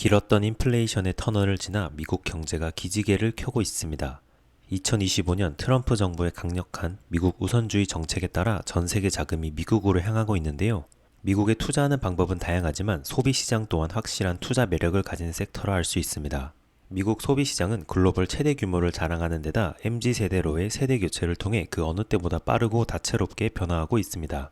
길었던 인플레이션의 터널을 지나 미국 경제가 기지개를 켜고 있습니다. 2025년 트럼프 정부의 강력한 미국 우선주의 정책에 따라 전 세계 자금이 미국으로 향하고 있는데요. 미국에 투자하는 방법은 다양하지만 소비시장 또한 확실한 투자 매력을 가진 섹터라 할 수 있습니다. 미국 소비시장은 글로벌 최대 규모를 자랑하는 데다 MZ세대로의 세대 교체를 통해 그 어느 때보다 빠르고 다채롭게 변화하고 있습니다.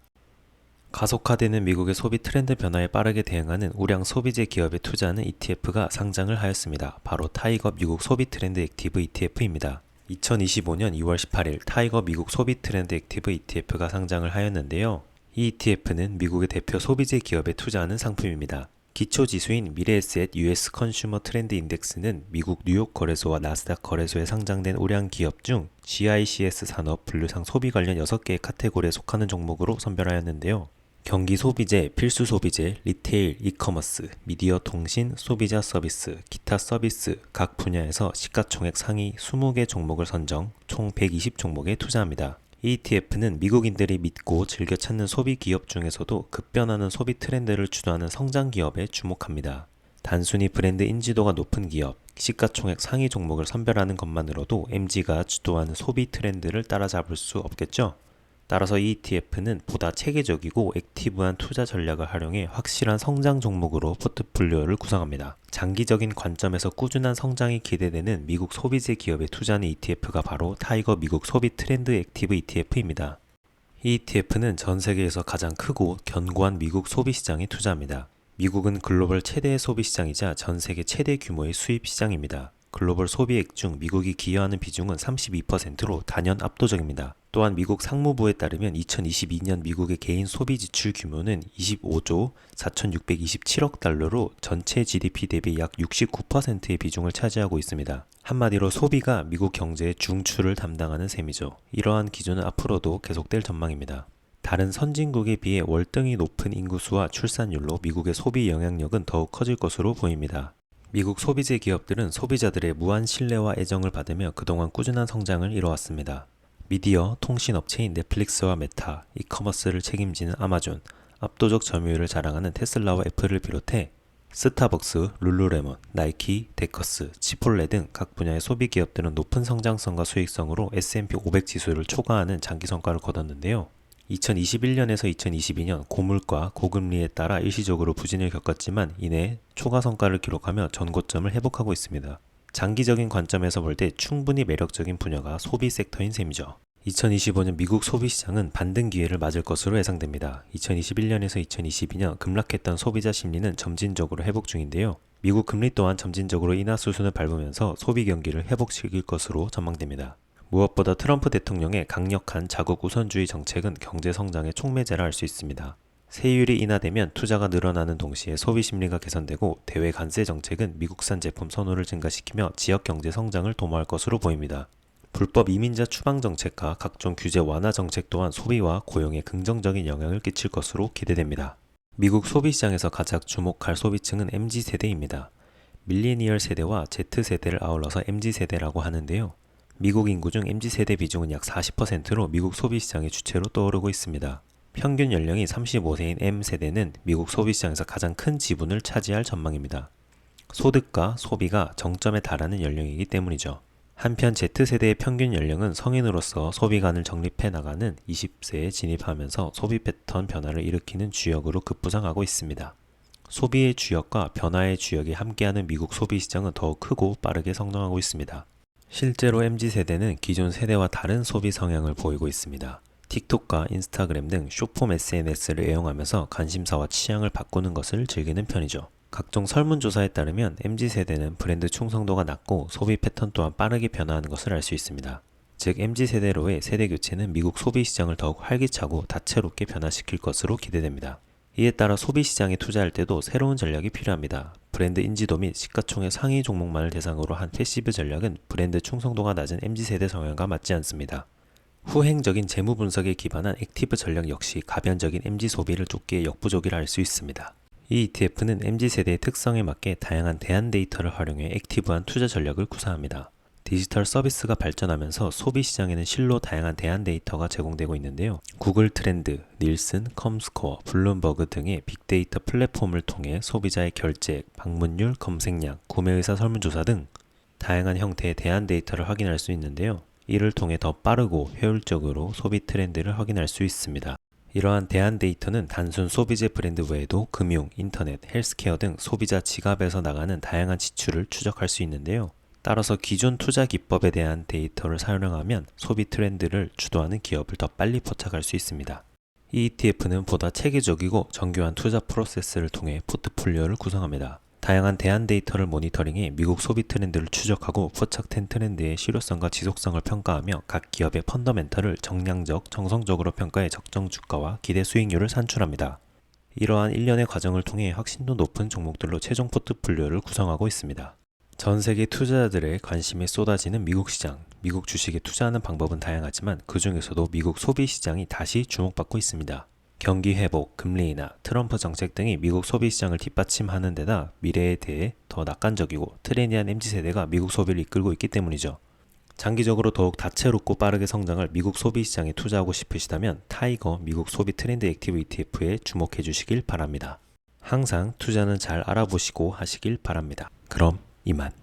가속화되는 미국의 소비 트렌드 변화에 빠르게 대응하는 우량 소비재 기업에 투자하는 ETF가 상장을 하였습니다. 바로 타이거 미국 소비 트렌드 액티브 ETF입니다. 2025년 2월 18일 타이거 미국 소비 트렌드 액티브 ETF가 상장을 하였는데요. 이 ETF는 미국의 대표 소비재 기업에 투자하는 상품입니다. 기초 지수인 미래에셋 US 컨슈머 트렌드 인덱스는 미국 뉴욕 거래소와 나스닥 거래소에 상장된 우량 기업 중 GICS 산업 분류상 소비 관련 6개의 카테고리에 속하는 종목으로 선별하였는데요. 경기 소비재, 필수 소비재, 리테일, 이커머스, 미디어 통신, 소비자 서비스, 기타 서비스 각 분야에서 시가총액 상위 20개 종목을 선정, 총 120 종목에 투자합니다. ETF는 미국인들이 믿고 즐겨 찾는 소비 기업 중에서도 급변하는 소비 트렌드를 주도하는 성장 기업에 주목합니다. 단순히 브랜드 인지도가 높은 기업, 시가총액 상위 종목을 선별하는 것만으로도 MZ가 주도하는 소비 트렌드를 따라잡을 수 없겠죠? 따라서 ETF는 보다 체계적이고 액티브한 투자 전략을 활용해 확실한 성장 종목으로 포트폴리오를 구성합니다. 장기적인 관점에서 꾸준한 성장이 기대되는 미국 소비재 기업에 투자하는 ETF가 바로 타이거 미국 소비 트렌드 액티브 ETF입니다. 이 ETF는 전 세계에서 가장 크고 견고한 미국 소비 시장에 투자합니다. 미국은 글로벌 최대의 소비 시장이자 전 세계 최대 규모의 수입 시장입니다. 글로벌 소비액 중 미국이 기여하는 비중은 32%로 단연 압도적입니다. 또한 미국 상무부에 따르면 2022년 미국의 개인 소비 지출 규모는 25조 4,627억 달러로 전체 GDP 대비 약 69%의 비중을 차지하고 있습니다. 한마디로 소비가 미국 경제의 중추를 담당하는 셈이죠. 이러한 기조는 앞으로도 계속될 전망입니다. 다른 선진국에 비해 월등히 높은 인구수와 출산율로 미국의 소비 영향력은 더욱 커질 것으로 보입니다. 미국 소비재 기업들은 소비자들의 무한 신뢰와 애정을 받으며 그동안 꾸준한 성장을 이뤄왔습니다. 미디어, 통신업체인 넷플릭스와 메타, 이커머스를 책임지는 아마존, 압도적 점유율을 자랑하는 테슬라와 애플을 비롯해 스타벅스, 룰루레몬, 나이키, 데커스, 치폴레 등 각 분야의 소비 기업들은 높은 성장성과 수익성으로 S&P 500 지수를 초과하는 장기 성과를 거뒀는데요. 2021년에서 2022년 고물가, 고금리에 따라 일시적으로 부진을 겪었지만 이내 초과 성과를 기록하며 전고점을 회복하고 있습니다. 장기적인 관점에서 볼 때 충분히 매력적인 분야가 소비 섹터인 셈이죠. 2025년 미국 소비시장은 반등 기회를 맞을 것으로 예상됩니다. 2021년에서 2022년 급락했던 소비자 심리는 점진적으로 회복 중인데요. 미국 금리 또한 점진적으로 인하 수순을 밟으면서 소비 경기를 회복시킬 것으로 전망됩니다. 무엇보다 트럼프 대통령의 강력한 자국 우선주의 정책은 경제 성장의 촉매제라 할 수 있습니다. 세율이 인하되면 투자가 늘어나는 동시에 소비 심리가 개선되고 대외 관세 정책은 미국산 제품 선호를 증가시키며 지역 경제 성장을 도모할 것으로 보입니다. 불법 이민자 추방 정책과 각종 규제 완화 정책 또한 소비와 고용에 긍정적인 영향을 끼칠 것으로 기대됩니다. 미국 소비시장에서 가장 주목할 소비층은 MZ세대입니다. 밀레니얼 세대와 Z세대를 아울러서 MZ세대라고 하는데요. 미국 인구 중 MZ세대 비중은 약 40%로 미국 소비시장의 주체로 떠오르고 있습니다. 평균 연령이 35세인 M세대는 미국 소비시장에서 가장 큰 지분을 차지할 전망입니다. 소득과 소비가 정점에 달하는 연령이기 때문이죠. 한편 Z세대의 평균 연령은 성인으로서 소비관을 정립해 나가는 20세에 진입하면서 소비 패턴 변화를 일으키는 주역으로 급부상하고 있습니다. 소비의 주역과 변화의 주역이 함께하는 미국 소비시장은 더욱 크고 빠르게 성장하고 있습니다. 실제로 MZ세대는 기존 세대와 다른 소비 성향을 보이고 있습니다. 틱톡과 인스타그램 등 숏폼 SNS를 애용하면서 관심사와 취향을 바꾸는 것을 즐기는 편이죠. 각종 설문조사에 따르면 MZ세대는 브랜드 충성도가 낮고 소비 패턴 또한 빠르게 변화하는 것을 알 수 있습니다. 즉 MZ세대로의 세대 교체는 미국 소비시장을 더욱 활기차고 다채롭게 변화시킬 것으로 기대됩니다. 이에 따라 소비시장에 투자할 때도 새로운 전략이 필요합니다. 브랜드 인지도 및 시가총액 상위 종목만을 대상으로 한 패시브 전략은 브랜드 충성도가 낮은 MZ세대 성향과 맞지 않습니다. 후행적인 재무 분석에 기반한 액티브 전략 역시 가변적인 MZ 소비를 쫓기에 역부족이라 할 수 있습니다. 이 ETF는 MZ세대의 특성에 맞게 다양한 대안 데이터를 활용해 액티브한 투자 전략을 구사합니다. 디지털 서비스가 발전하면서 소비 시장에는 실로 다양한 대안 데이터가 제공되고 있는데요. 구글 트렌드, 닐슨, 컴스코어, 블룸버그 등의 빅데이터 플랫폼을 통해 소비자의 결제액, 방문율, 검색량, 구매의사 설문조사 등 다양한 형태의 대안 데이터를 확인할 수 있는데요. 이를 통해 더 빠르고 효율적으로 소비 트렌드를 확인할 수 있습니다. 이러한 대안 데이터는 단순 소비재 브랜드 외에도 금융, 인터넷, 헬스케어 등 소비자 지갑에서 나가는 다양한 지출을 추적할 수 있는데요. 따라서 기존 투자 기법에 대한 데이터를 사용하면 소비 트렌드를 주도하는 기업을 더 빨리 포착할 수 있습니다. 이 ETF는 보다 체계적이고 정교한 투자 프로세스를 통해 포트폴리오를 구성합니다. 다양한 대안 데이터를 모니터링해 미국 소비 트렌드를 추적하고 포착된 트렌드의 실효성과 지속성을 평가하며 각 기업의 펀더멘털을 정량적, 정성적으로 평가해 적정 주가와 기대 수익률을 산출합니다. 이러한 일련의 과정을 통해 확신도 높은 종목들로 최종 포트폴리오를 구성하고 있습니다. 전 세계 투자자들의 관심이 쏟아지는 미국 시장, 미국 주식에 투자하는 방법은 다양하지만 그 중에서도 미국 소비 시장이 다시 주목받고 있습니다. 경기 회복, 금리 인하, 트럼프 정책 등이 미국 소비 시장을 뒷받침하는 데다 미래에 대해 더 낙관적이고 트렌디한 MZ세대가 미국 소비를 이끌고 있기 때문이죠. 장기적으로 더욱 다채롭고 빠르게 성장할 미국 소비 시장에 투자하고 싶으시다면 타이거 미국 소비 트렌드 액티브 ETF에 주목해 주시길 바랍니다. 항상 투자는 잘 알아보시고 하시길 바랍니다. 그럼 이만.